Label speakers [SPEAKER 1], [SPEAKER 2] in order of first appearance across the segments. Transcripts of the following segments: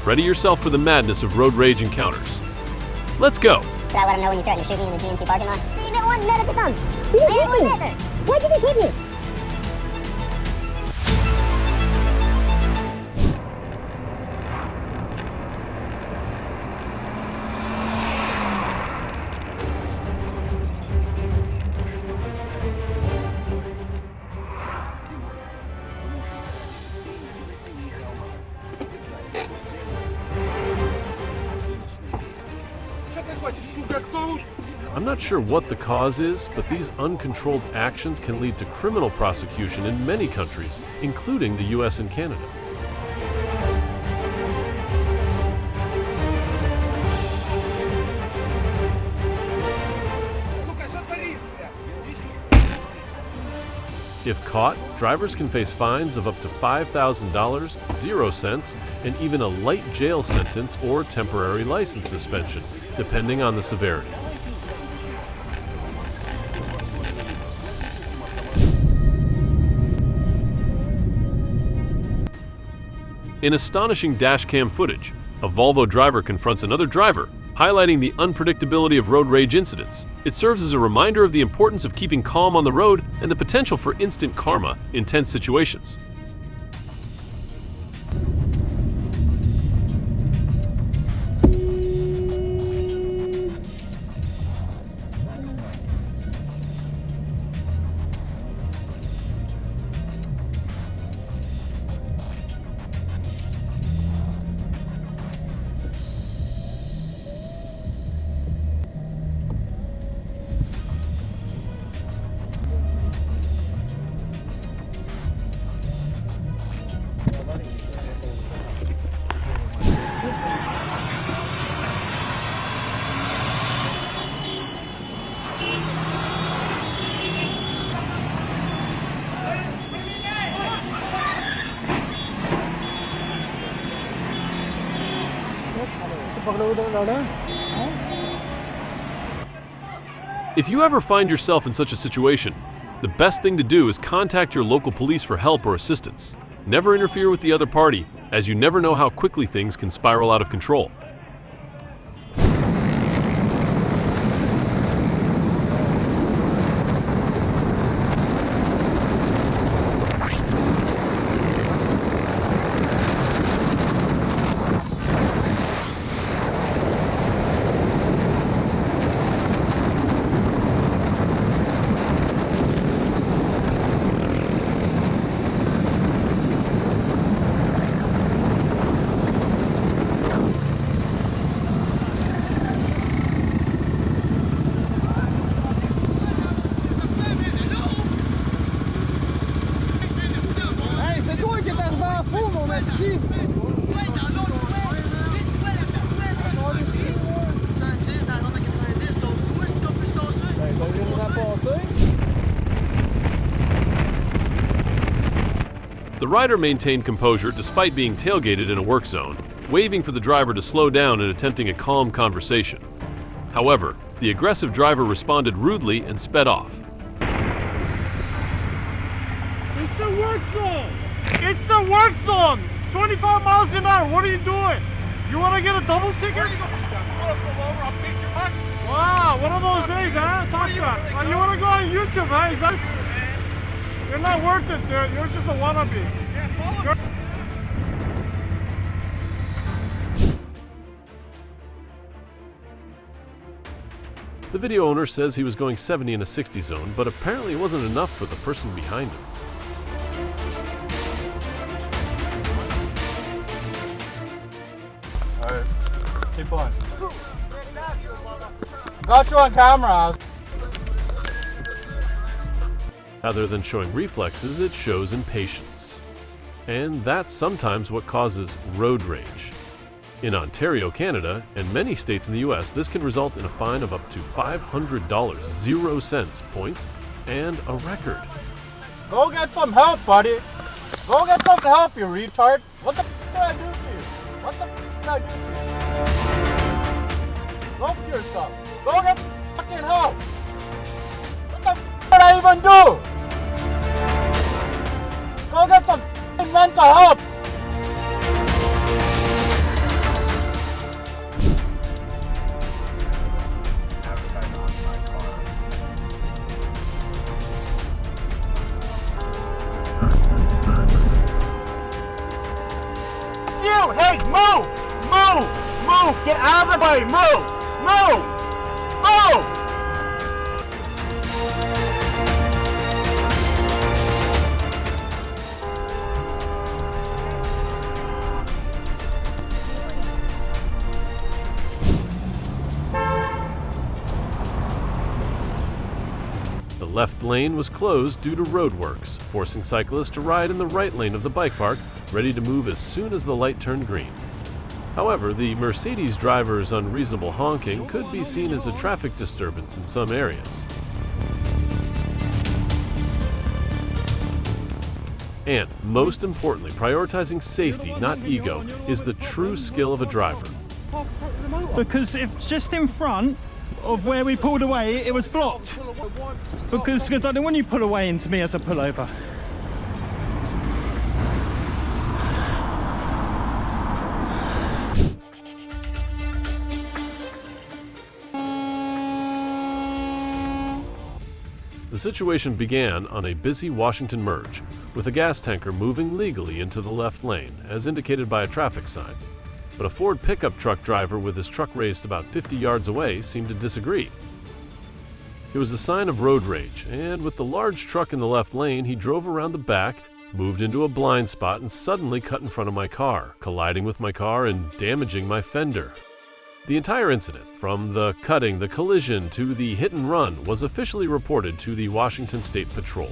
[SPEAKER 1] Ready yourself for the madness of road rage encounters. Let's go!
[SPEAKER 2] Should I let him know when you threatened to shoot me in the GNC parking lot? You even one met at the stunts! You even one met there! Why'd you just hit me?
[SPEAKER 1] I'm not sure what the cause is, but these uncontrolled actions can lead to criminal prosecution in many countries, including the US and Canada. If caught, drivers can face fines of up to $5,000, 0 cents, and even a light jail sentence or temporary license suspension, depending on the severity. In astonishing dashcam footage, a Volvo driver confronts another driver, highlighting the unpredictability of road rage incidents. It serves as a reminder of the importance of keeping calm on the road and the potential for instant karma in tense situations. If you ever find yourself in such a situation, the best thing to do is contact your local police for help or assistance. Never interfere with the other party, as you never know how quickly things can spiral out of control. The rider maintained composure despite being tailgated in a work zone, waving for the driver to slow down and attempting a calm conversation. However, the aggressive driver responded rudely and sped off.
[SPEAKER 3] It's the work zone! It's the work zone! 25 miles an hour, what are you doing? You want to get a double ticket?
[SPEAKER 4] Where are you going? I'll pull over, I'll fix your fuck.
[SPEAKER 3] Wow, one of those days, huh? Talk about. You want to go on YouTube, huh? Is that... You're not worth it, dude. You're just a wannabe.
[SPEAKER 4] Yeah, follow me.
[SPEAKER 1] The video owner says he was going 70 in a 60 zone, but apparently it wasn't enough for the person behind him.
[SPEAKER 3] Alright, keep on. Got you on camera.
[SPEAKER 1] Rather than showing reflexes, it shows impatience. And that's sometimes what causes road rage. In Ontario, Canada, and many states in the US, this can result in a fine of up to $500, 0 cents points, and a record.
[SPEAKER 3] Go get some help, buddy. Go get some help, you retard. What the f*** did I do to you? What the f*** did I do to you? Help yourself. Go get fucking help. What the f*** did I even do? Go get some f***ing mental help. move! Hey, move! Move! Move! Get out of the way! Move! Move! Move!
[SPEAKER 1] The left lane was closed due to roadworks, forcing cyclists to ride in the right lane of the bike park, ready to move as soon as the light turned green. However, the Mercedes driver's unreasonable honking could be seen as a traffic disturbance in some areas. And, most importantly, prioritizing safety, not ego, is the true skill of a driver.
[SPEAKER 5] Because if just in front of where we pulled away, it was blocked. Because I don't want you to pull away into me as a pullover.
[SPEAKER 1] The situation began on a busy Washington merge, with a gas tanker moving legally into the left lane, as indicated by a traffic sign. But a Ford pickup truck driver with his truck raised about 50 yards away seemed to disagree. It was a sign of road rage, and with the large truck in the left lane, he drove around the back, moved into a blind spot, and suddenly cut in front of my car, colliding with my car and damaging my fender. The entire incident, from the cutting, the collision, to the hit and run, was officially reported to the Washington State Patrol.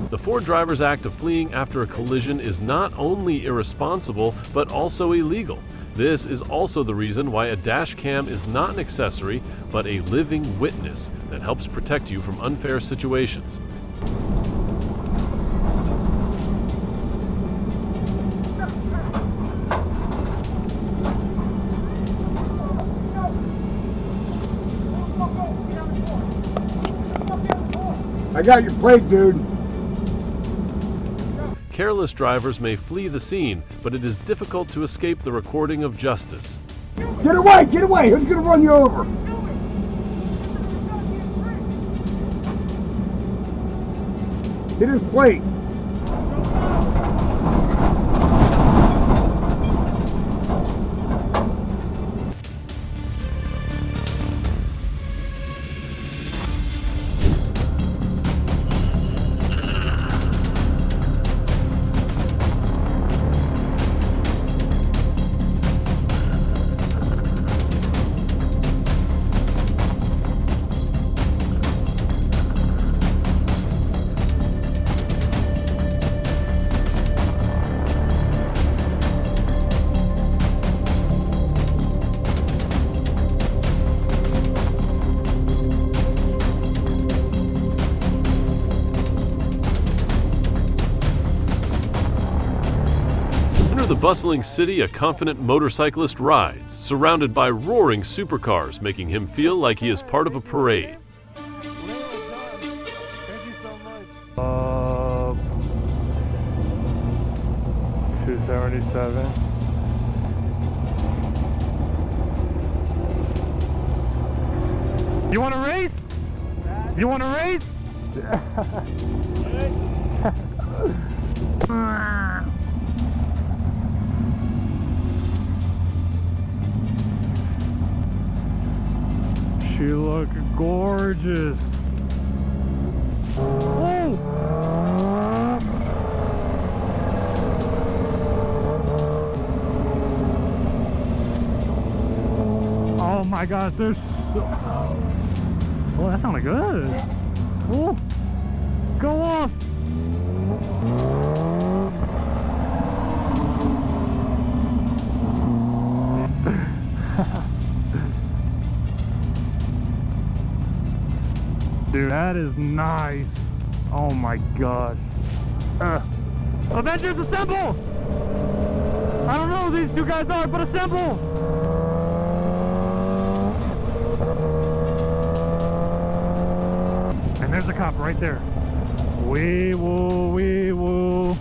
[SPEAKER 1] The Ford driver's act of fleeing after a collision is not only irresponsible, but also illegal. This is also the reason why a dash cam is not an accessory, but a living witness that helps protect you from unfair situations.
[SPEAKER 3] I got your plate, dude.
[SPEAKER 1] Careless drivers may flee the scene, but it is difficult to escape the recording of justice.
[SPEAKER 3] Get away! Get away! Who's gonna run you over? Get his plate.
[SPEAKER 1] The bustling city, a confident motorcyclist rides, surrounded by roaring supercars, making him feel like he is part of a parade.
[SPEAKER 6] 277. You want to race? You want to race? She look gorgeous. Oh! Oh my God, there's so... Oh, that sounded good. Oh, go off. Dude, that is nice. Oh my gosh. Avengers, assemble! I don't know who these two guys are, but assemble! And there's a cop right there. Wee woo, wee woo.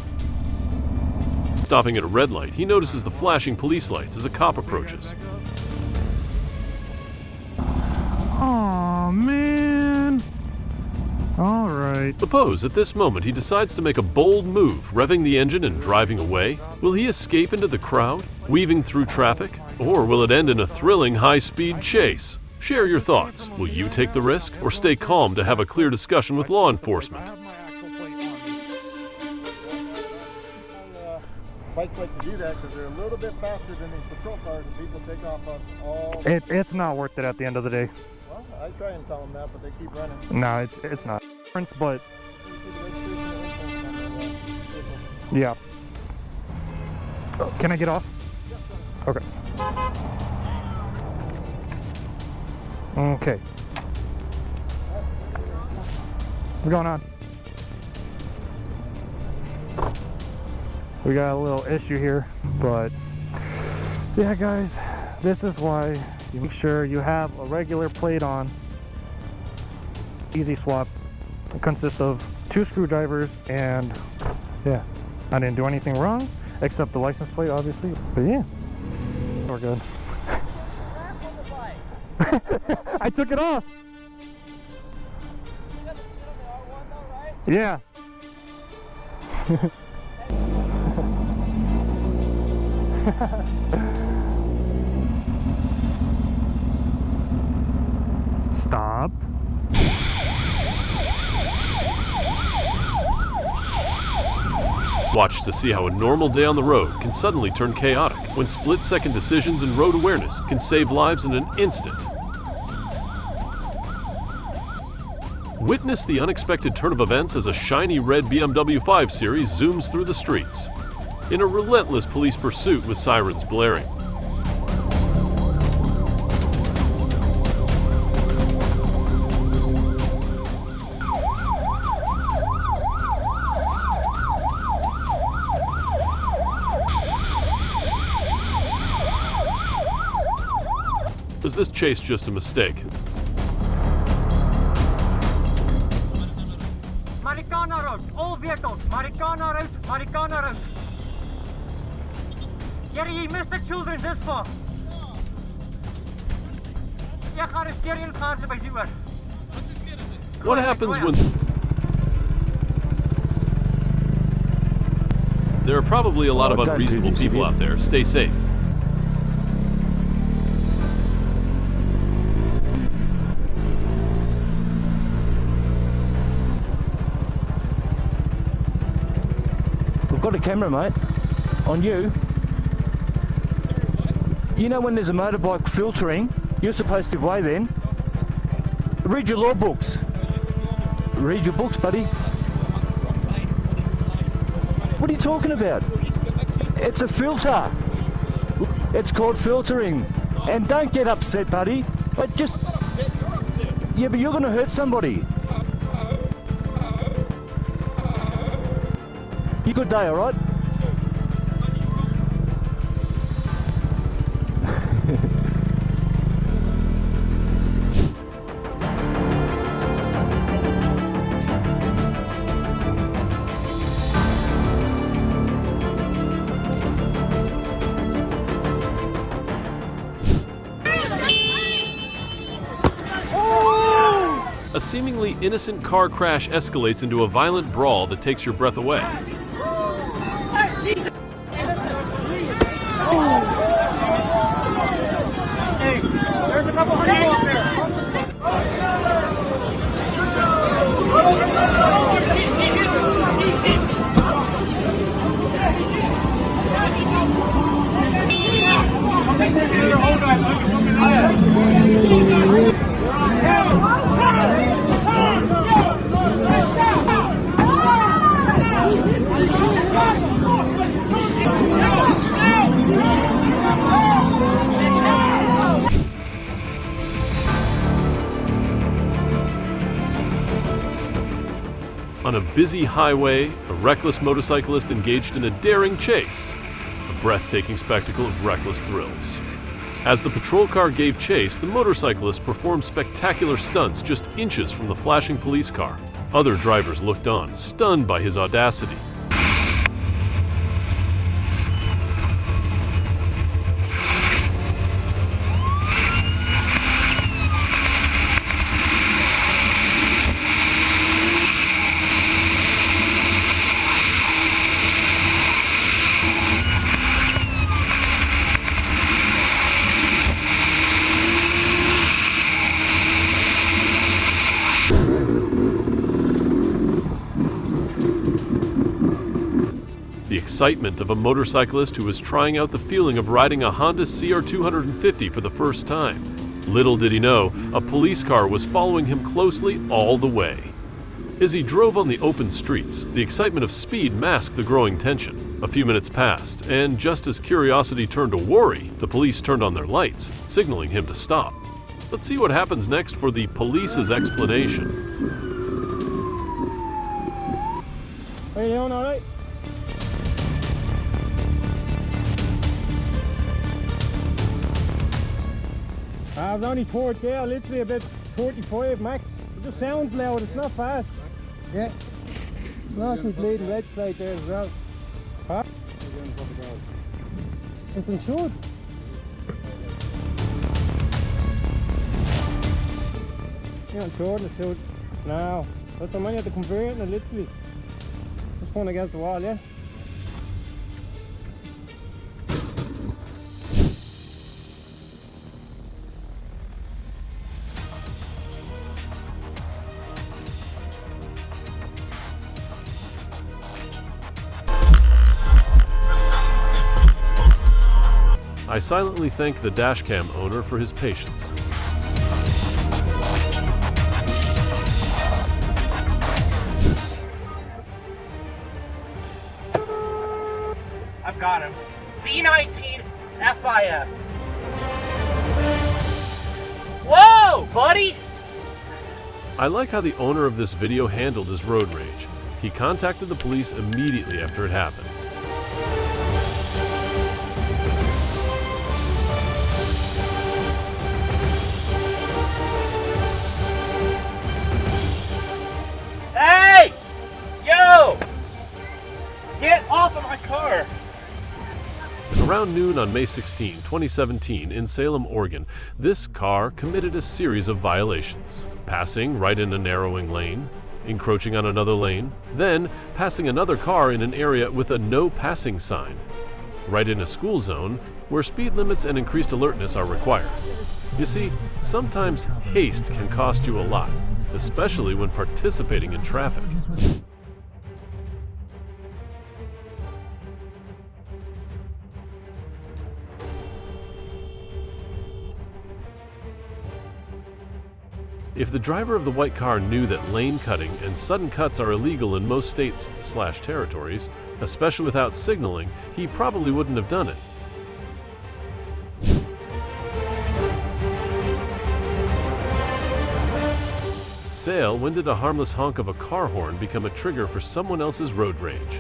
[SPEAKER 1] Stopping at a red light, he notices the flashing police lights as a cop approaches.
[SPEAKER 6] Oh man. All right.
[SPEAKER 1] Suppose at this moment he decides to make a bold move, revving the engine and driving away. Will he escape into the crowd, weaving through traffic? Or will it end in a thrilling high-speed chase? Share your thoughts. Will you take the risk or stay calm to have a clear discussion with law enforcement?
[SPEAKER 3] Bikes like to do that because they're a little bit faster than these patrol cars, and people take off us all.
[SPEAKER 6] It's not worth it at the end of the day.
[SPEAKER 3] Well, I try and tell them that, but they keep running.
[SPEAKER 6] No, it's not. But yeah. Can I get off? Okay. Okay. What's going on? We got a little issue here, but yeah, guys, this is why you make sure you have a regular plate on. Easy swap. It consists of 2 screwdrivers, and yeah, I didn't do anything wrong except the license plate, obviously. But yeah, we're good. I took it off. Yeah. Stop.
[SPEAKER 1] Watch to see how a normal day on the road can suddenly turn chaotic when split-second decisions and road awareness can save lives in an instant. Witness the unexpected turn of events as a shiny red BMW 5 Series zooms through the streets in a relentless police pursuit with sirens blaring. Was this chase just a mistake?
[SPEAKER 7] Marikana Road, all vehicles, Marikana Road, Marikana Road. Here you missed the children this far.
[SPEAKER 1] What happens when... There are probably a lot of unreasonable people out there. Stay safe.
[SPEAKER 8] We've got a camera, mate, on you. You know when there's a motorbike filtering, you're supposed to weigh then. Read your law books. Read your books, buddy. What are you talking about? It's a filter. It's called filtering. And don't get upset, buddy. But just... Yeah, but you're going to hurt somebody. You good day, all right?
[SPEAKER 1] A seemingly innocent car crash escalates into a violent brawl that takes your breath away.
[SPEAKER 4] Hey, there's a couple people up there.
[SPEAKER 1] On a busy highway, a reckless motorcyclist engaged in a daring chase, a breathtaking spectacle of reckless thrills. As the patrol car gave chase, the motorcyclist performed spectacular stunts just inches from the flashing police car. Other drivers looked on, stunned by his audacity. excitement of a motorcyclist who was trying out the feeling of riding a Honda CR250 for the first time. Little did he know, a police car was following him closely all the way. As he drove on the open streets, the excitement of speed masked the growing tension. A few minutes passed, and just as curiosity turned to worry, the police turned on their lights, signaling him to stop. Let's see what happens next for the police's explanation.
[SPEAKER 4] How you doing, all right? I was only toward there, literally about 45 max. It just sounds loud, it's not fast. Yeah. Lost my bleeding red plate there as well. Huh? It's insured. You're insured and it's insured. No. That's how many at the conveyor and literally just pulling against the wall, yeah?
[SPEAKER 1] I silently thank the dashcam owner for his patience.
[SPEAKER 7] I've got him. Z19 FIF. Whoa, buddy!
[SPEAKER 1] I like how the owner of this video handled his road rage. He contacted the police immediately after it happened.
[SPEAKER 7] Hey! Yo! Get off of my car!
[SPEAKER 1] Around noon on May 16, 2017, in Salem, Oregon, this car committed a series of violations. Passing right in a narrowing lane, encroaching on another lane, then passing another car in an area with a no passing sign, right in a school zone where speed limits and increased alertness are required. You see, sometimes haste can cost you a lot, especially when participating in traffic. If the driver of the white car knew that lane cutting and sudden cuts are illegal in most states/territories, especially without signaling, he probably wouldn't have done it. Sale, when did a harmless honk of a car horn become a trigger for someone else's road rage?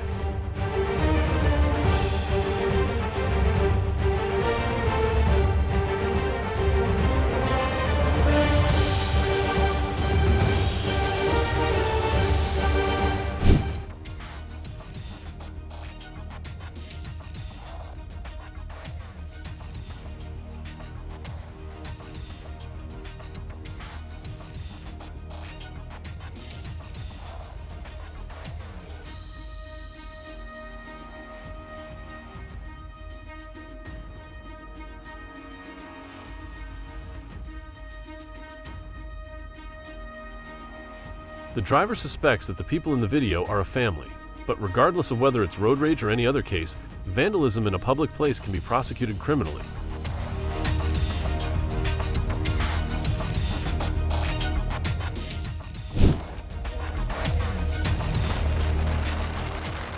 [SPEAKER 1] The driver suspects that the people in the video are a family, but regardless of whether it's road rage or any other case, vandalism in a public place can be prosecuted criminally.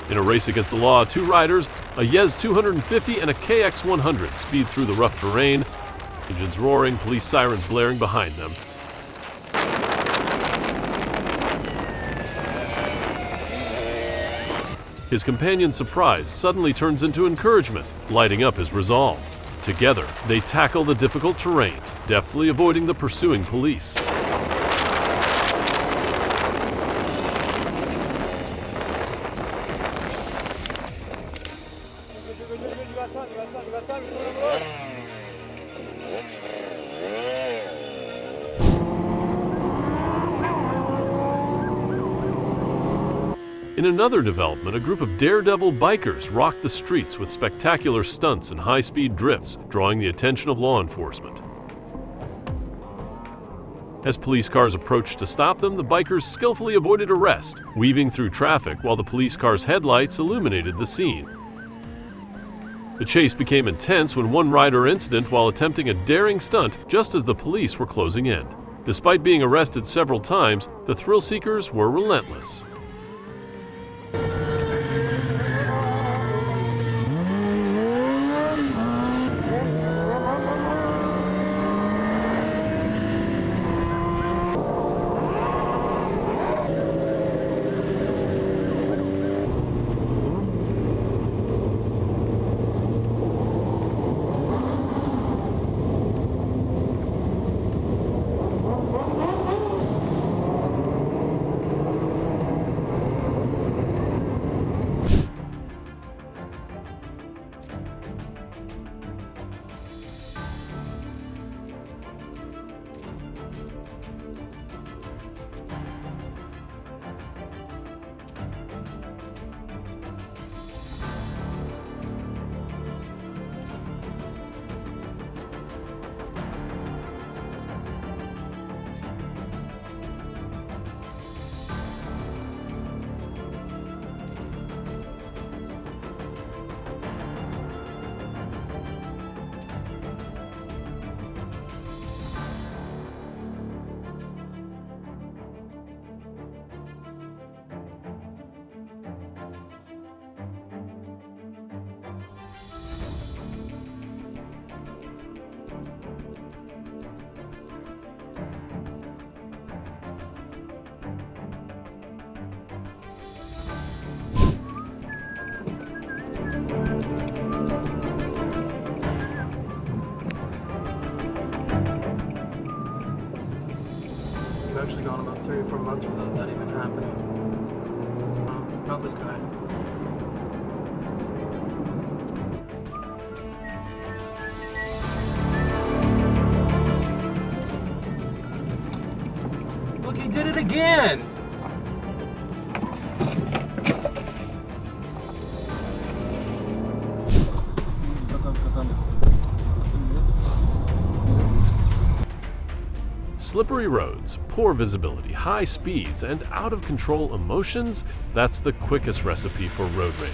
[SPEAKER 1] In a race against the law, two riders, a Yez 250 and a KX 100, speed through the rough terrain, engines roaring, police sirens blaring behind them. His companion's surprise suddenly turns into encouragement, lighting up his resolve. Together, they tackle the difficult terrain, deftly avoiding the pursuing police. In another development, a group of Daredevil bikers rocked the streets with spectacular stunts and high-speed drifts, drawing the attention of law enforcement. As police cars approached to stop them, the bikers skillfully avoided arrest, weaving through traffic while the police car's headlights illuminated the scene. The chase became intense when one rider incident while attempting a daring stunt just as the police were closing in. Despite being arrested several times, the thrill seekers were relentless.
[SPEAKER 9] I've actually gone about 3 or 4 months without that even happening. No, not this guy. Look, he did it again!
[SPEAKER 1] Slippery roads, poor visibility, high speeds, and out-of-control emotions, that's the quickest recipe for road rage.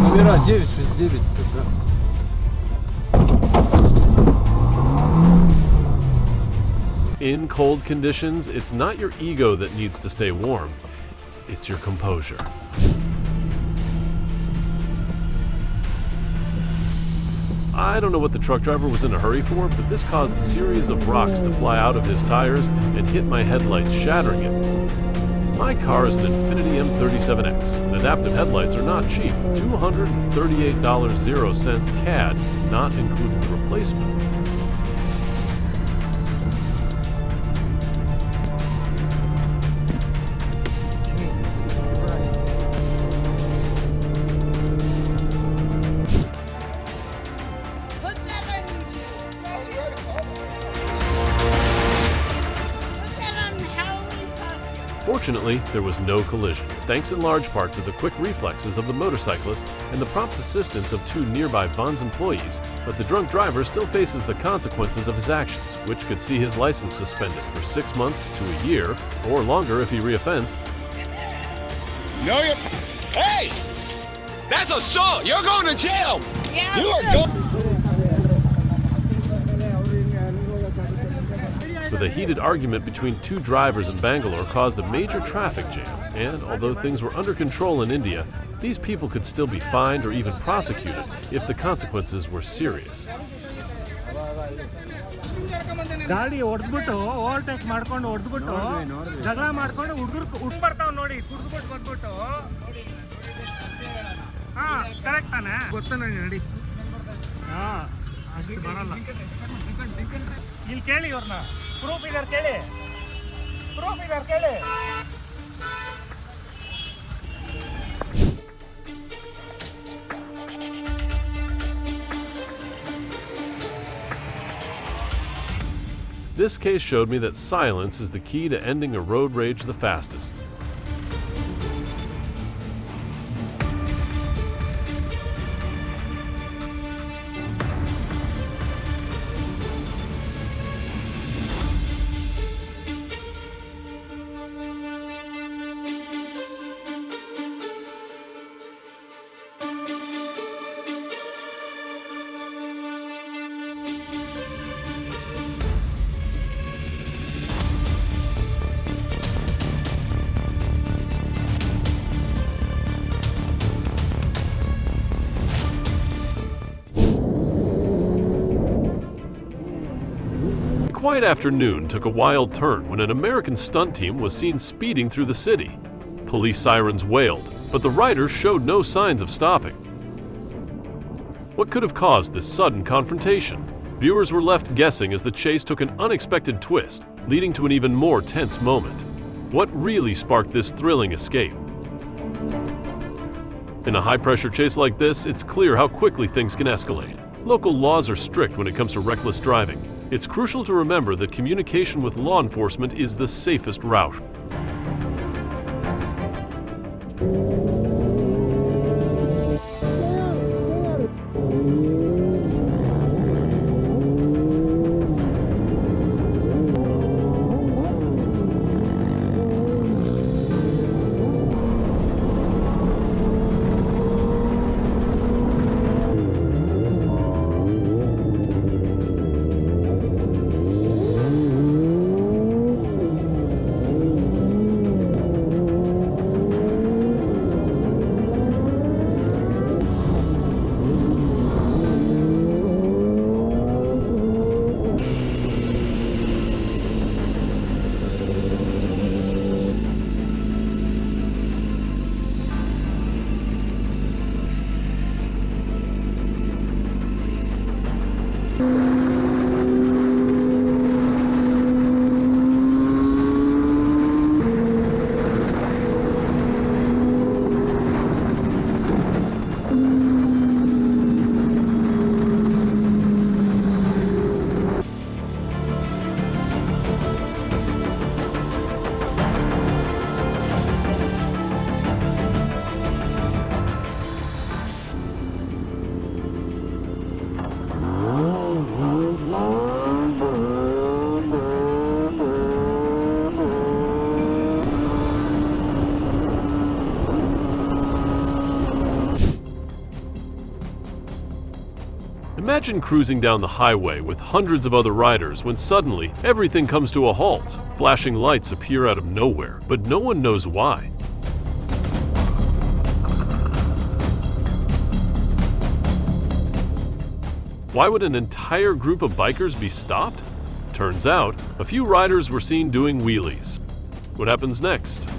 [SPEAKER 9] Номера 969.
[SPEAKER 1] In cold conditions, it's not your ego that needs to stay warm, it's your composure. I don't know what the truck driver was in a hurry for, but this caused a series of rocks to fly out of his tires and hit my headlights, shattering it. My car is an Infiniti M37X, and adaptive headlights are not cheap. $238.00 CAD, not including the replacement. Fortunately, there was no collision, thanks in large part to the quick reflexes of the motorcyclist and the prompt assistance of 2 nearby Vons employees, but the drunk driver still faces the consequences of his actions, which could see his license suspended for 6 months to a year, or longer if he reoffends.
[SPEAKER 10] No, you're... Hey! That's assault! You're going to jail! Yeah, you are going...
[SPEAKER 1] With a heated argument between 2 drivers in Bangalore caused a major traffic jam, and although things were under control in India, these people could still be fined or even prosecuted if the consequences were serious.
[SPEAKER 5] ಗಾಡಿ ಹೊಡೆದ್ಬಿಟ್ಟು overtake ಮಾಡ್ಕೊಂಡು ಹೊಡೆದ್ಬಿಟ್ಟು ಜಗಳ ಮಾಡ್ಕೊಂಡು ಹುಡುಗರು ಉಟ್ಬರ್ತಾವ್ ನೋಡಿ ಕುಡ್ದ್ಬಿಟ್ಟು ಬಂದ್ಬಿಟ್ಟು ಹಾ ಕರೆಕ್ಟ್ ತಾನೆ ಗೊತ್ತು ನನಗೆ ನಡಿ ಹಾ ಅಷ್ಟು ಬರಲ್ಲ ಇಲ್ಲಿ ಕೇಳಿ ಇವ್ರನ್ನ ಪ್ರೂಫ್ ಇದಾರೆ ಕೇಳಿ
[SPEAKER 1] This case showed me that silence is the key to ending a road rage the fastest. A quiet afternoon took a wild turn when an American stunt team was seen speeding through the city. Police sirens wailed, but the riders showed no signs of stopping. What could have caused this sudden confrontation? Viewers were left guessing as the chase took an unexpected twist, leading to an even more tense moment. What really sparked this thrilling escape? In a high-pressure chase like this, it's clear how quickly things can escalate. Local laws are strict when it comes to reckless driving. It's crucial to remember that communication with law enforcement is the safest route. Imagine cruising down the highway with hundreds of other riders when suddenly everything comes to a halt. Flashing lights appear out of nowhere, but no one knows why. Why would an entire group of bikers be stopped? Turns out, a few riders were seen doing wheelies. What happens next?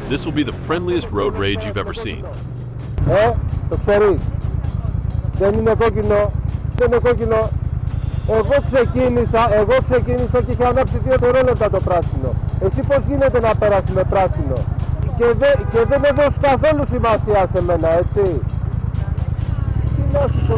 [SPEAKER 1] This will be the friendliest road rage you've ever seen.
[SPEAKER 4] Το ξέρεις. Δεν είναι κόκκινο. Δεν είναι κόκκινο. Εγώ ξεκίνησα και είχα ανάψει 2 δευτερόλεπτα το πράσινο. Εσύ πώς γίνεται να πέρασεις με πράσινο? Και δεν έδωσε καθόλου σημασία σε μένα, έτσι. Τι να σου πω,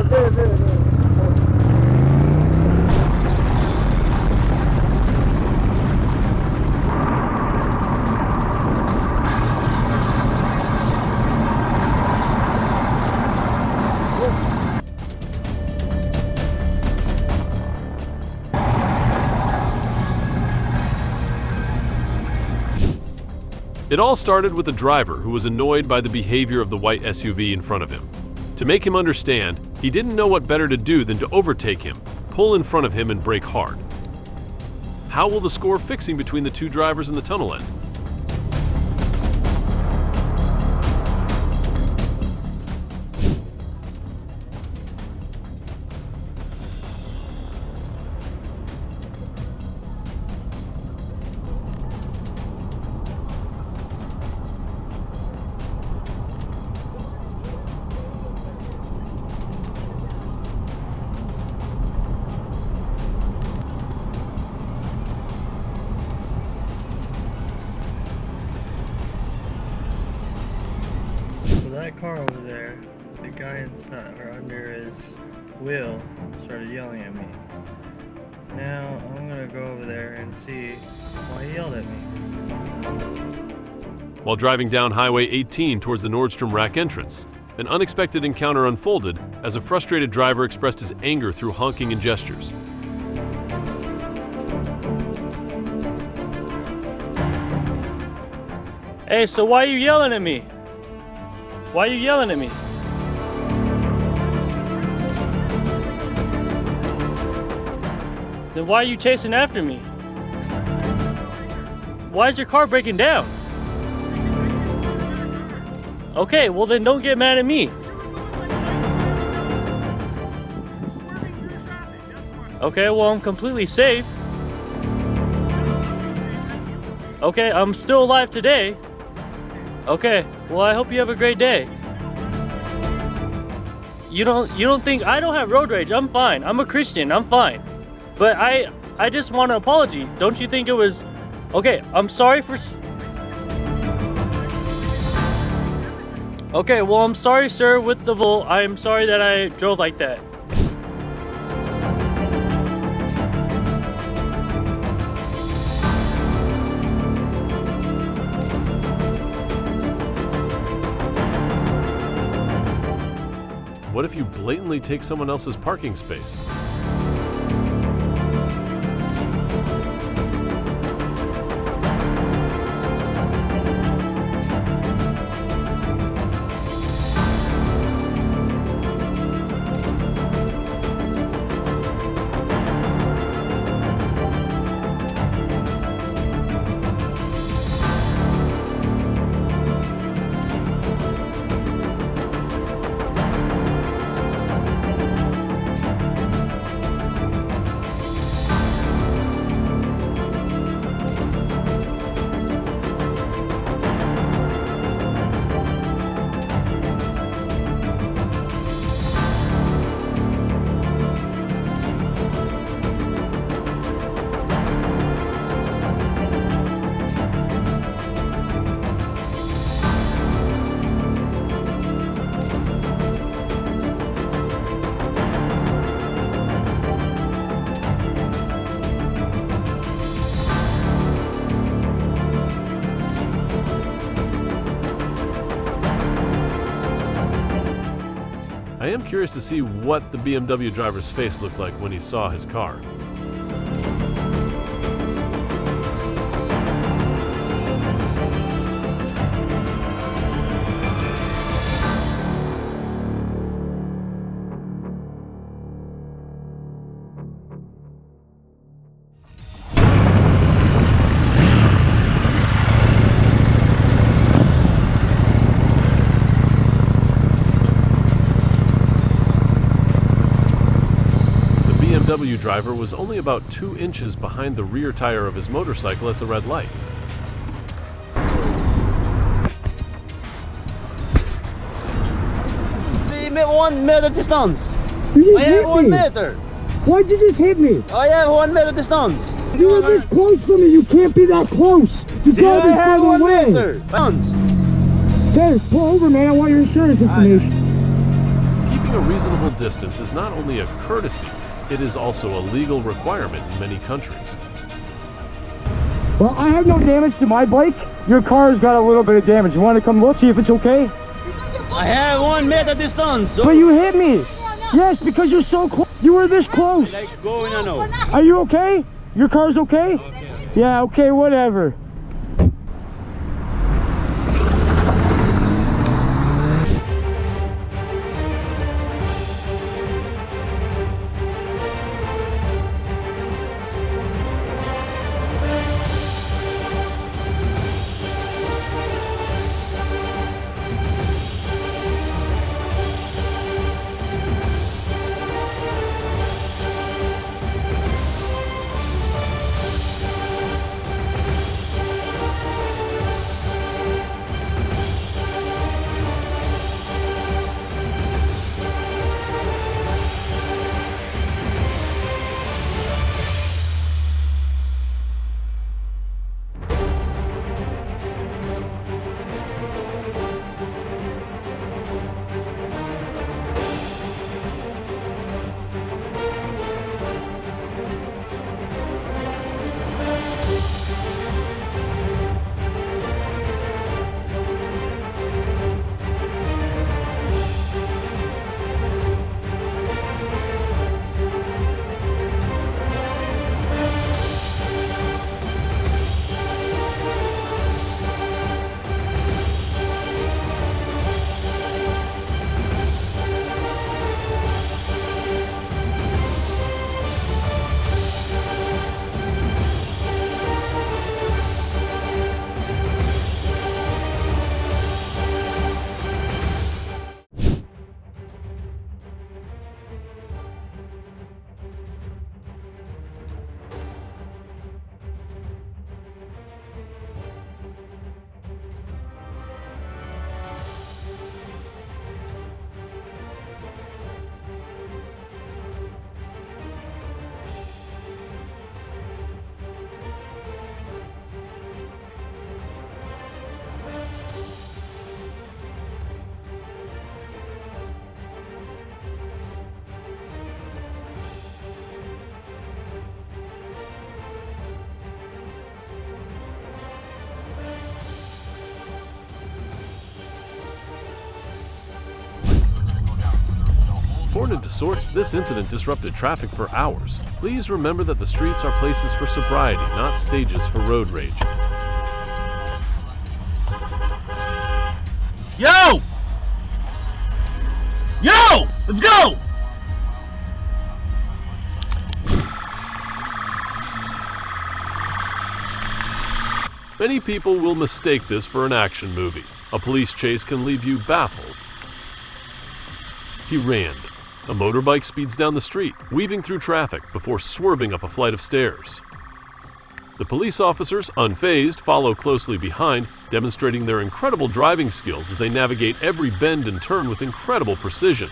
[SPEAKER 1] It all started with a driver who was annoyed by the behavior of the white SUV in front of him. To make him understand, he didn't know what better to do than to overtake him, pull in front of him, and brake hard. How will the score fixing between the two drivers in the tunnel end?
[SPEAKER 11] That car over there, the guy inside or under his wheel started yelling at me. Now I'm gonna go over there and see why he yelled at me.
[SPEAKER 1] While driving down Highway 18 towards the Nordstrom Rack entrance, an unexpected encounter unfolded as a frustrated driver expressed his anger through honking and gestures.
[SPEAKER 11] Hey, so why are you yelling at me? Why are you yelling at me? Then why are you chasing after me? Why is your car breaking down? Okay, well then don't get mad at me. Okay, well I'm completely safe. Okay, I'm still alive today. Okay, well I hope you have a great day. You don't think I don't have road rage? I'm fine. I'm a Christian. I'm fine. But I just want an apology. Don't you think it was okay? I'm sorry for. Okay, well I'm sorry, sir. With the Volvo, I'm sorry that I drove like that.
[SPEAKER 1] What if you blatantly take someone else's parking space? I am curious to see what the BMW driver's face looked like when he saw his car. BMW driver was only about 2 inches behind the rear tire of his motorcycle at the red light.
[SPEAKER 12] Med 1 meter distance.
[SPEAKER 4] You
[SPEAKER 12] I
[SPEAKER 4] just
[SPEAKER 12] have
[SPEAKER 4] hit
[SPEAKER 12] 1
[SPEAKER 4] me.
[SPEAKER 12] meter.
[SPEAKER 4] Why'd you just hit me?
[SPEAKER 12] I have 1 meter distance.
[SPEAKER 4] You were this close to me. You can't be that close. You gotta be
[SPEAKER 12] have
[SPEAKER 4] further
[SPEAKER 12] 1
[SPEAKER 4] away.
[SPEAKER 12] meter. Bounce.
[SPEAKER 4] Okay, pull over, man. I want your insurance information.
[SPEAKER 1] Keeping a reasonable distance is not only a courtesy, it is also a legal requirement in many countries.
[SPEAKER 4] Well, I have no damage to my bike. Your car's got a little bit of damage. You want to come look, see if it's okay?
[SPEAKER 12] I have 1 meter distance. So
[SPEAKER 4] But you hit me. Yes, because you're so close. You were this close.
[SPEAKER 12] like going on now.
[SPEAKER 4] Are you okay? Your car's okay? Yeah, okay, whatever.
[SPEAKER 1] according to sorts, this incident disrupted traffic for hours. Please remember that the streets are places for sobriety, not stages for road rage.
[SPEAKER 12] Yo! Yo! Let's go!
[SPEAKER 1] Many people will mistake this for an action movie. A police chase can leave you baffled. He ran. A motorbike speeds down the street, weaving through traffic before swerving up a flight of stairs. The police officers, unfazed, follow closely behind, demonstrating their incredible driving skills as they navigate every bend and turn with incredible precision.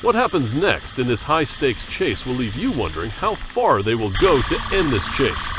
[SPEAKER 1] What happens next in this high-stakes chase will leave you wondering how far they will go to end this chase.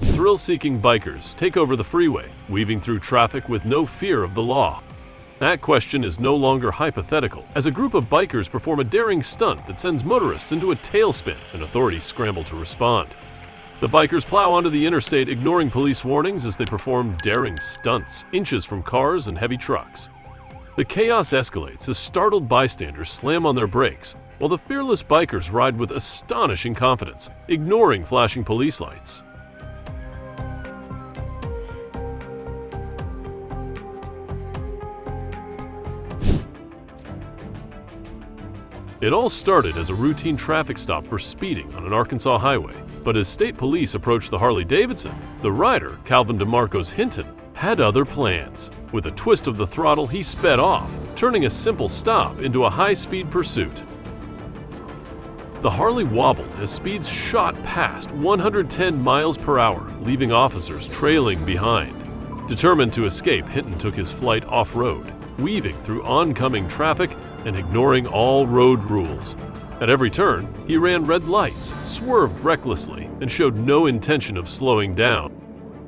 [SPEAKER 1] Thrill-seeking bikers take over the freeway, weaving through traffic with no fear of the law. That question is no longer hypothetical, as a group of bikers perform a daring stunt that sends motorists into a tailspin, and authorities scramble to respond. The bikers plow onto the interstate, ignoring police warnings as they perform daring stunts, inches from cars and heavy trucks. The chaos escalates as startled bystanders slam on their brakes, while the fearless bikers ride with astonishing confidence, ignoring flashing police lights. It all started as a routine traffic stop for speeding on an Arkansas highway, but as state police approached the Harley-Davidson, the rider, Calvin DeMarco's Hinton, had other plans. With a twist of the throttle, he sped off, turning a simple stop into a high-speed pursuit. The Harley wobbled as speeds shot past 110 miles per hour, leaving officers trailing behind. Determined to escape, Hinton took his flight off-road, weaving through oncoming traffic and ignoring all road rules. At every turn, he ran red lights, swerved recklessly, and showed no intention of slowing down.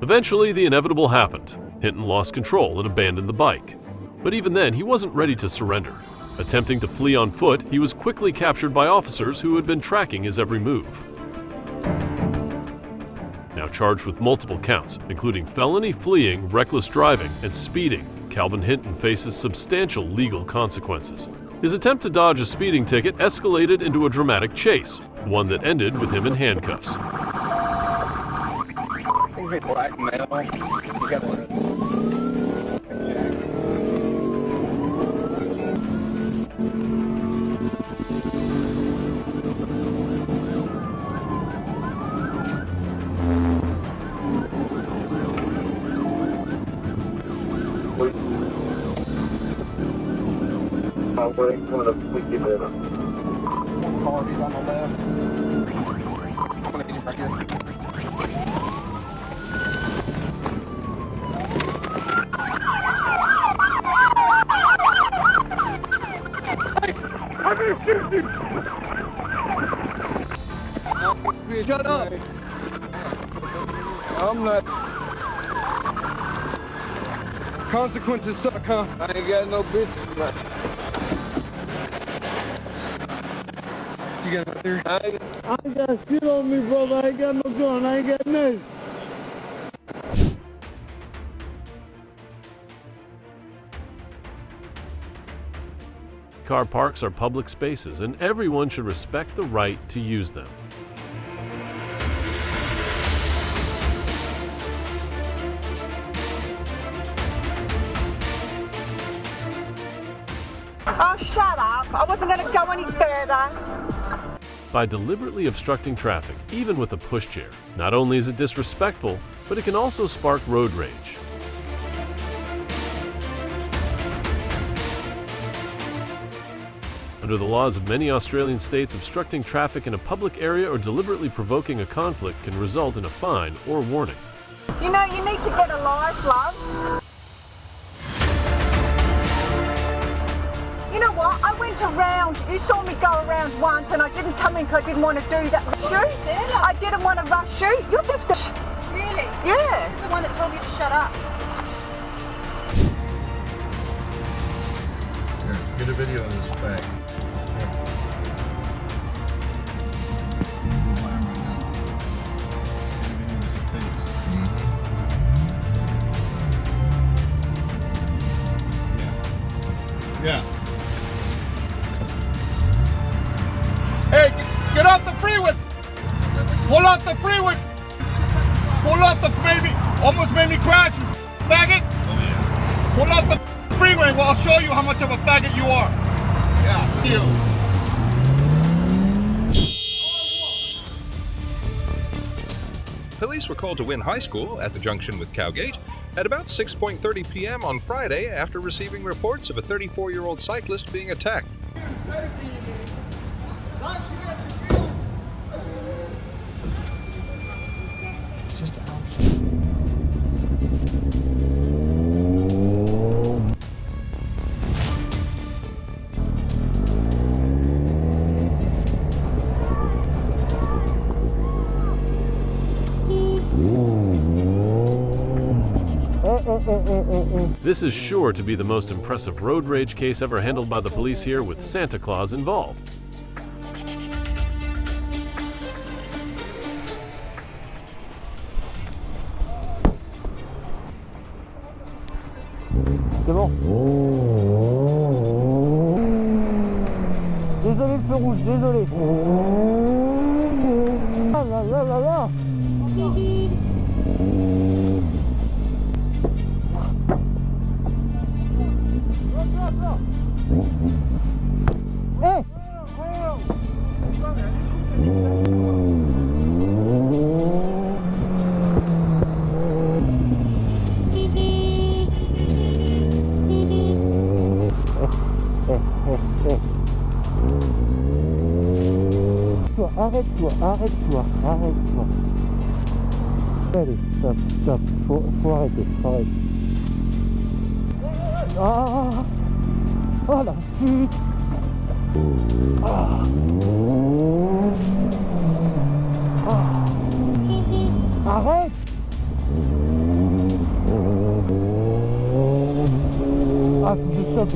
[SPEAKER 1] Eventually, the inevitable happened. Hinton lost control and abandoned the bike. But even then, he wasn't ready to surrender. Attempting to flee on foot, he was quickly captured by officers who had been tracking his every move. Now charged with multiple counts, including felony fleeing, reckless driving, and speeding, Calvin Hinton faces substantial legal consequences. His attempt to dodge a speeding ticket escalated into a dramatic chase, one that ended with him in handcuffs.
[SPEAKER 4] Qualities on the left. I'm gonna get it right here. Shut up! I'm not. Consequences suck, huh? I ain't got no bitch. You got there? I ain't got shit on me, brother. I ain't got no gun. I ain't got nothing.
[SPEAKER 1] Car parks are public spaces, and everyone should respect the right to use them.
[SPEAKER 13] Oh, shut up. I wasn't going to go any further.
[SPEAKER 1] By deliberately obstructing traffic, even with a pushchair, not only is it disrespectful, but it can also spark road rage. Under the laws of many Australian states, obstructing traffic in a public area or deliberately provoking a conflict can result in a fine or warning.
[SPEAKER 13] You know, you need to get a life, love. You know what? I went around. You saw me go around once and I didn't come in because I didn't want to do that. I didn't want to rush you. You're just a...
[SPEAKER 14] Really?
[SPEAKER 13] Yeah.
[SPEAKER 14] You're the one that told me to shut up.
[SPEAKER 15] Here, get a video of this fact.
[SPEAKER 10] Yeah. Hey, get off the freeway! Pull off the freeway! Pull off the freeway! Almost made me crash, you faggot! Pull off the freeway, well, I'll show you how much of a faggot you are. Yeah, deal.
[SPEAKER 16] Police were called to Wynn High School at the junction with Cowgate at about 6:30 p.m. on Friday after receiving reports of a 34-year-old cyclist being attacked.
[SPEAKER 15] It's just an option.
[SPEAKER 1] This is sure to be the most impressive road rage case ever handled by the police here, with Santa Claus involved.
[SPEAKER 4] C'est bon. Désolé le feu rouge, désolé. Ah là là là là. Hey! Arrête-toi, arrête-toi, arrête-toi. Allez, stop, stop, faut arrêter, faut arrêter. Ah! Oh la pute! Ah! Ah! Arrête! Ah, faut que je chope.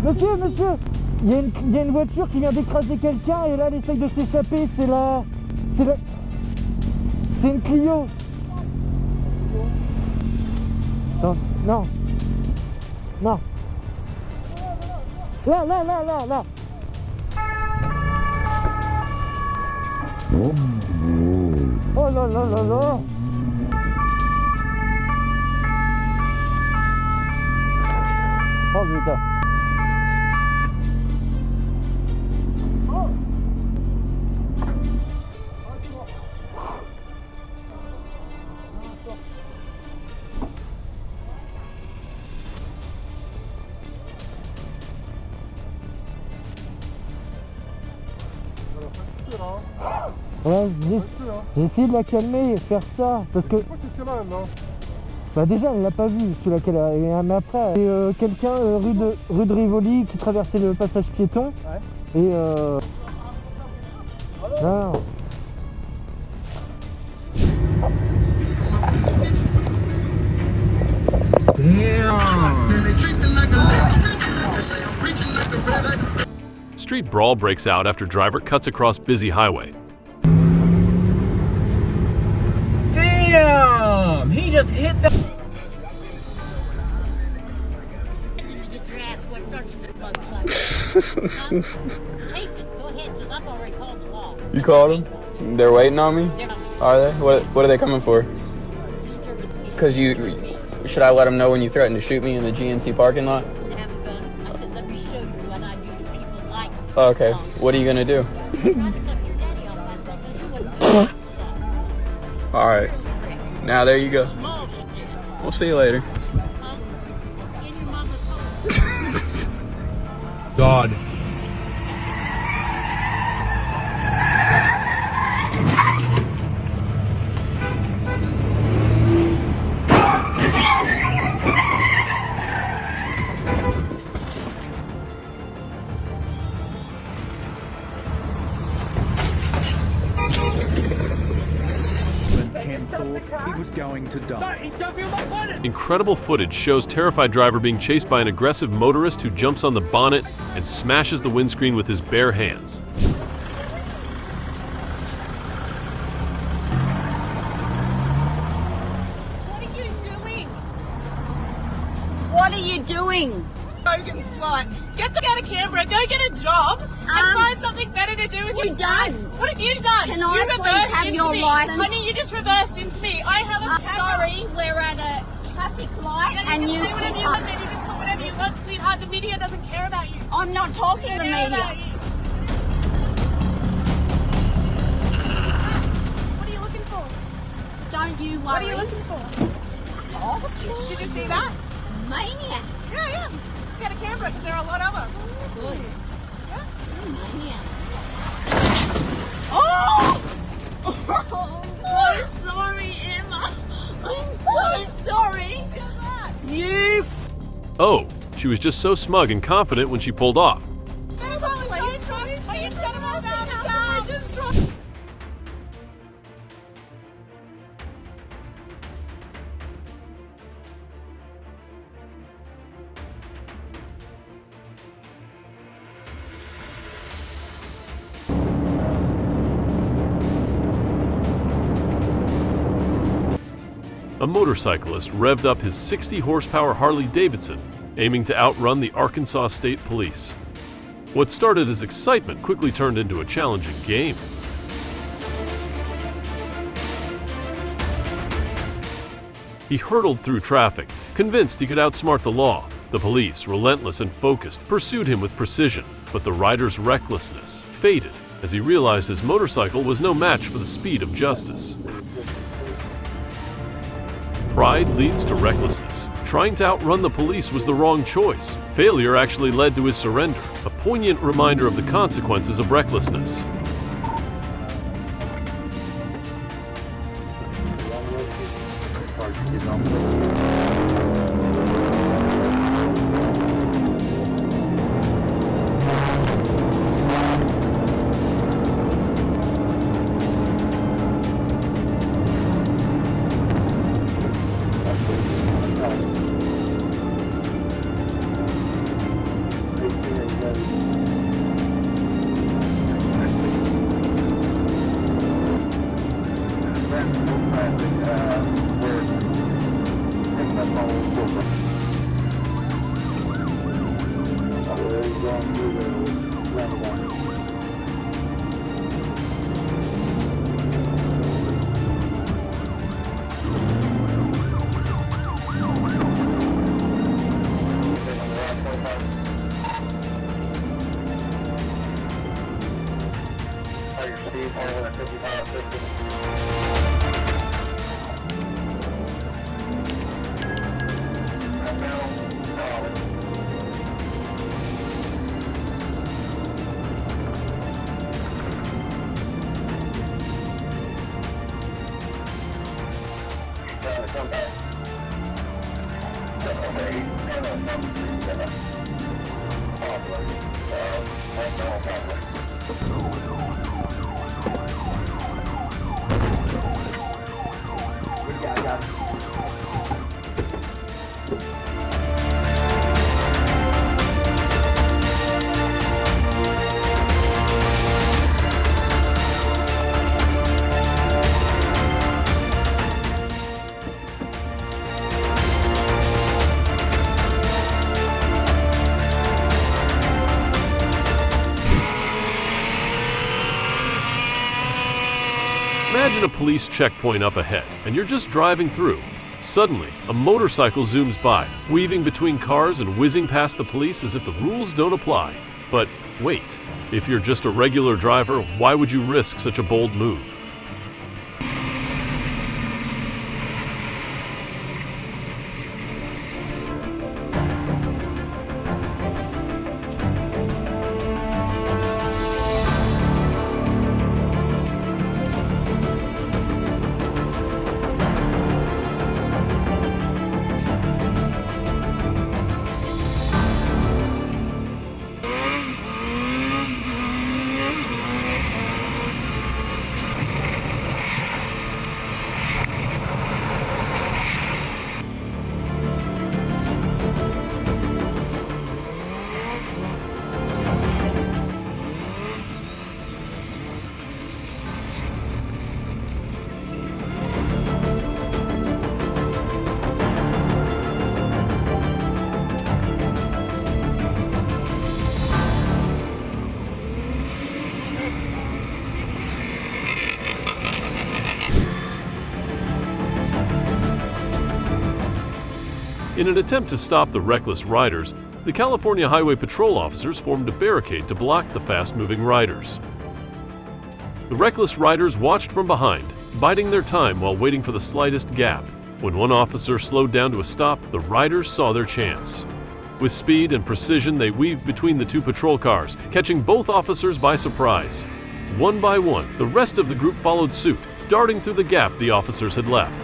[SPEAKER 4] Monsieur, monsieur! Il y a une voiture qui vient d'écraser quelqu'un et là elle essaye de s'échapper, c'est la... C'est une Clio. Attends, non. Non. Là, là, là, là, là. Oh là là là là. Oh putain. Ouais, j'ai essayé de la calmer et faire ça parce que.
[SPEAKER 15] Qu'est-ce qu'elle a là?
[SPEAKER 4] Bah déjà elle l'a pas vu celui-là qu'elle a. Mais après quelqu'un rue de Rivoli qui traversait le passage piéton. Ouais. Et
[SPEAKER 6] No.
[SPEAKER 1] Street brawl breaks out after driver cuts across busy highway.
[SPEAKER 3] Damn! He just hit the...
[SPEAKER 17] You called them? They're waiting on me? Are they? What are they coming for? Because you... Should I let them know when you threatened to shoot me in the GNC parking lot?
[SPEAKER 2] I said, let me show you what I do to people like you.
[SPEAKER 17] Okay. What are you going to do? Alright. Now there you go. We'll see you later.
[SPEAKER 3] God.
[SPEAKER 18] He was going to die.
[SPEAKER 1] Incredible footage shows terrified driver being chased by an aggressive motorist who jumps on the bonnet and smashes the windscreen with his bare hands.
[SPEAKER 13] What are you doing? Bogan slut. Get out of Canberra, go get a job, and find something better to do with your done. What have you done?
[SPEAKER 2] Can
[SPEAKER 13] you
[SPEAKER 2] I
[SPEAKER 13] reversed
[SPEAKER 2] please have
[SPEAKER 13] into
[SPEAKER 2] your
[SPEAKER 13] me.
[SPEAKER 2] license?
[SPEAKER 13] Honey, you just reversed into me. I have a
[SPEAKER 2] sorry, we're at a traffic light
[SPEAKER 13] Yeah, you
[SPEAKER 2] and
[SPEAKER 13] can
[SPEAKER 2] you
[SPEAKER 13] say whatever you want, and you can put whatever you want, sweetheart. The media doesn't care about you.
[SPEAKER 2] I'm not talking to the media.
[SPEAKER 13] What are you looking for?
[SPEAKER 2] Don't you worry.
[SPEAKER 13] What are you looking for?
[SPEAKER 2] Oh,
[SPEAKER 13] did you see that?
[SPEAKER 2] Maniac.
[SPEAKER 13] Yeah. Get a Canberra because there are a lot of us.
[SPEAKER 2] Good.
[SPEAKER 13] Yeah.
[SPEAKER 2] Maniac.
[SPEAKER 13] Oh!
[SPEAKER 2] I'm so sorry, Emma. I'm so sorry. You.
[SPEAKER 1] Oh, she was just so smug and confident when she pulled off. A motorcyclist revved up his 60-horsepower Harley-Davidson, aiming to outrun the Arkansas State Police. What started as excitement quickly turned into a challenging game. He hurtled through traffic, convinced he could outsmart the law. The police, relentless and focused, pursued him with precision, but the rider's recklessness faded as he realized his motorcycle was no match for the speed of justice. Pride leads to recklessness. Trying to outrun the police was the wrong choice. Failure actually led to his surrender, a poignant reminder of the consequences of recklessness. Imagine a police checkpoint up ahead, and you're just driving through. Suddenly, a motorcycle zooms by, weaving between cars and whizzing past the police as if the rules don't apply. But wait, if you're just a regular driver, why would you risk such a bold move? In an attempt to stop the reckless riders, the California Highway Patrol officers formed a barricade to block the fast-moving riders. The reckless riders watched from behind, biding their time while waiting for the slightest gap. When one officer slowed down to a stop, the riders saw their chance. With speed and precision, they weaved between the two patrol cars, catching both officers by surprise. One by one, the rest of the group followed suit, darting through the gap the officers had left.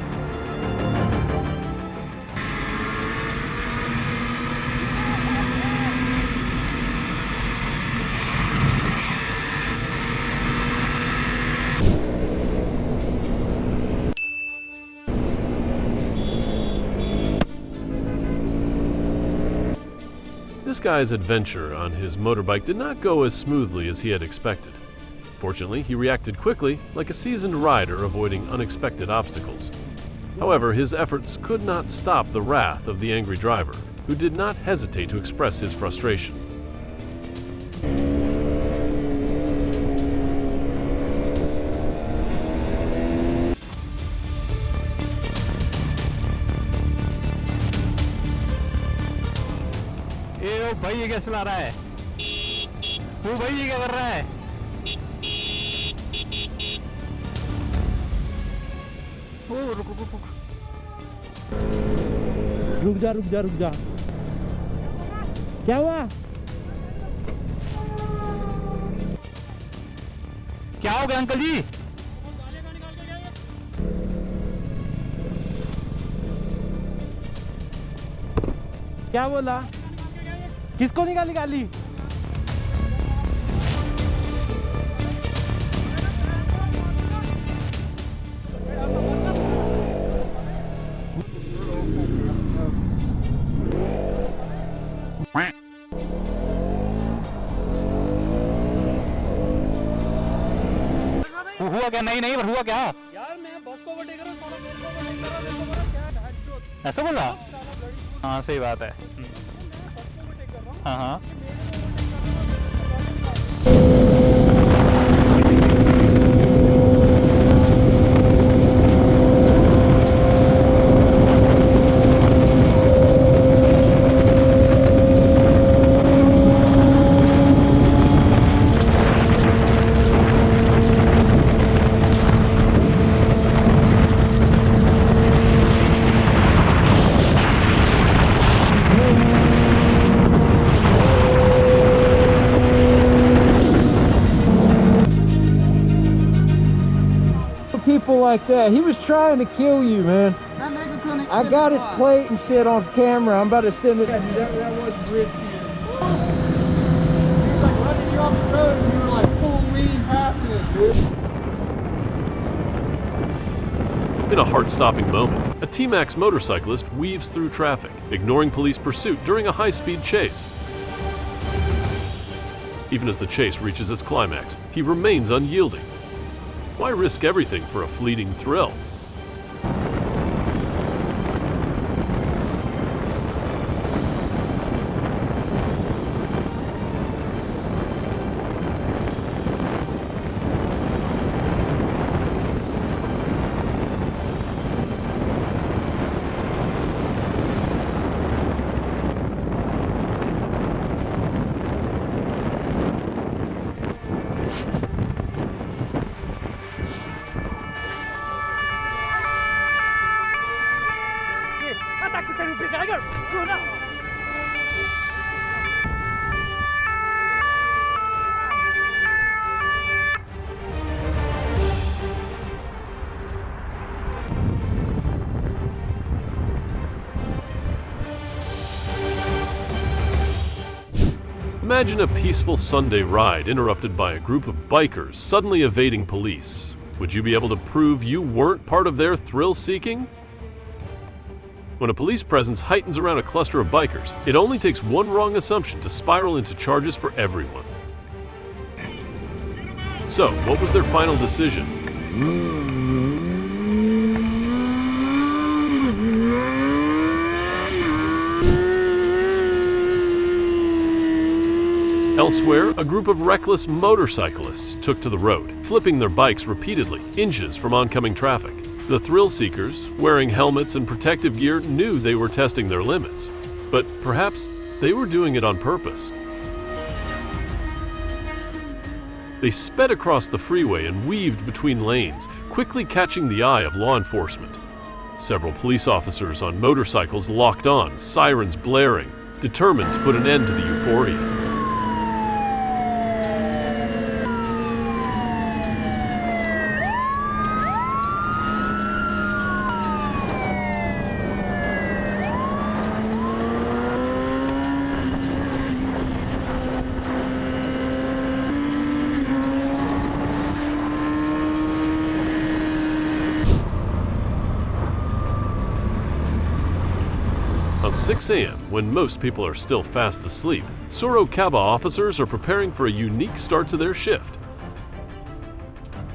[SPEAKER 1] This guy's adventure on his motorbike did not go as smoothly as he had expected. Fortunately, he reacted quickly, like a seasoned rider avoiding unexpected obstacles. However, his efforts could not stop the wrath of the angry driver, who did not hesitate to express his frustration.
[SPEAKER 5] भाई ये क्या चला रहा है? वो भाई ये क्या कर रहा है? ओ रुक रुक रुक रुक जा रुक जा रुक जा क्या हुआ? क्या हो गया अंकल जी? क्या बोला? किसको निकाली गाली? हुआ क्या? नहीं नहीं हुआ क्या?
[SPEAKER 3] यार मैं बस को ओवरटेक कर रहा हूं, साला मेरे को ओवरटेक कर रहा है, देखो क्या है।
[SPEAKER 5] ऐसा बोला? हाँ सही बात है। हाँ हाँ
[SPEAKER 4] people like that. He was trying to kill you, man. I got his plate and shit on camera. I'm about to send it.
[SPEAKER 3] That was risky. He was like running you off the road and you were like full lean passing it, dude.
[SPEAKER 1] In a heart-stopping moment, a T-Max motorcyclist weaves through traffic, ignoring police pursuit during a high-speed chase. Even as the chase reaches its climax, he remains unyielding. Why risk everything for a fleeting thrill? Imagine a peaceful Sunday ride interrupted by a group of bikers suddenly evading police. Would you be able to prove you weren't part of their thrill-seeking? When a police presence heightens around a cluster of bikers, it only takes one wrong assumption to spiral into charges for everyone. So, what was their final decision? Elsewhere, a group of reckless motorcyclists took to the road, flipping their bikes repeatedly, inches from oncoming traffic. The thrill-seekers, wearing helmets and protective gear, knew they were testing their limits, but perhaps they were doing it on purpose. They sped across the freeway and weaved between lanes, quickly catching the eye of law enforcement. Several police officers on motorcycles locked on, sirens blaring, determined to put an end to the euphoria. At 6 a.m., when most people are still fast asleep, Sorocaba officers are preparing for a unique start to their shift.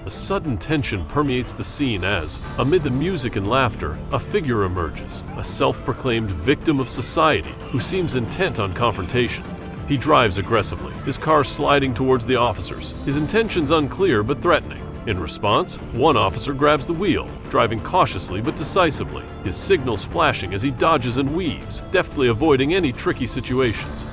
[SPEAKER 1] A sudden tension permeates the scene as, amid the music and laughter, a figure emerges, a self-proclaimed victim of society who seems intent on confrontation. He drives aggressively, his car sliding towards the officers, his intentions unclear but threatening. In response, one officer grabs the wheel, driving cautiously but decisively, his signals flashing as he dodges and weaves, deftly avoiding any tricky situations.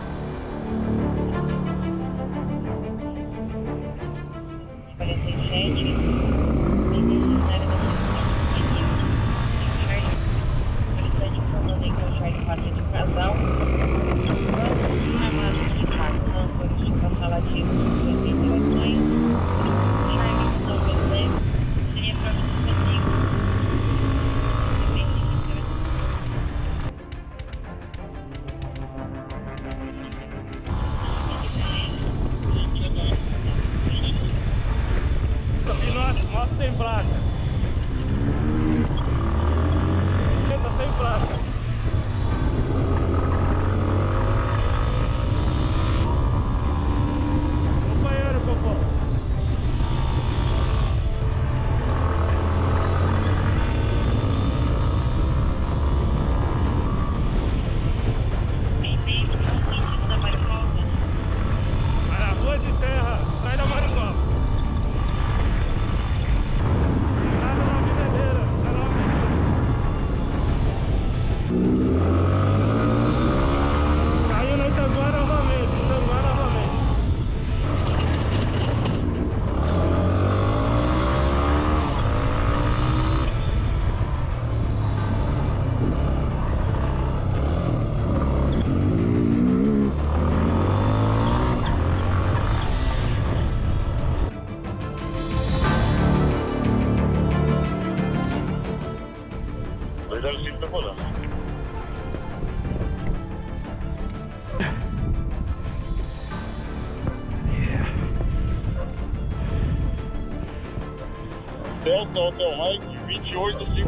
[SPEAKER 10] Don't hike, you reach yours to see.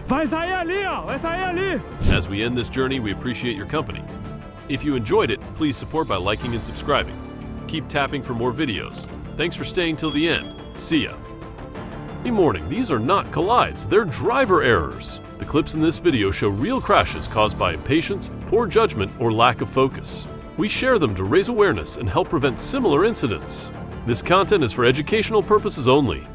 [SPEAKER 5] Vai sair ali, ó! Vai sair ali!
[SPEAKER 1] As we end this journey, we appreciate your company. If you enjoyed it, please support by liking and subscribing. Keep tapping for more videos. Thanks for staying till the end. See ya. Good morning, these are not collides, they're driver errors. The clips in this video show real crashes caused by impatience, poor judgment, or lack of focus. We share them to raise awareness and help prevent similar incidents. This content is for educational purposes only.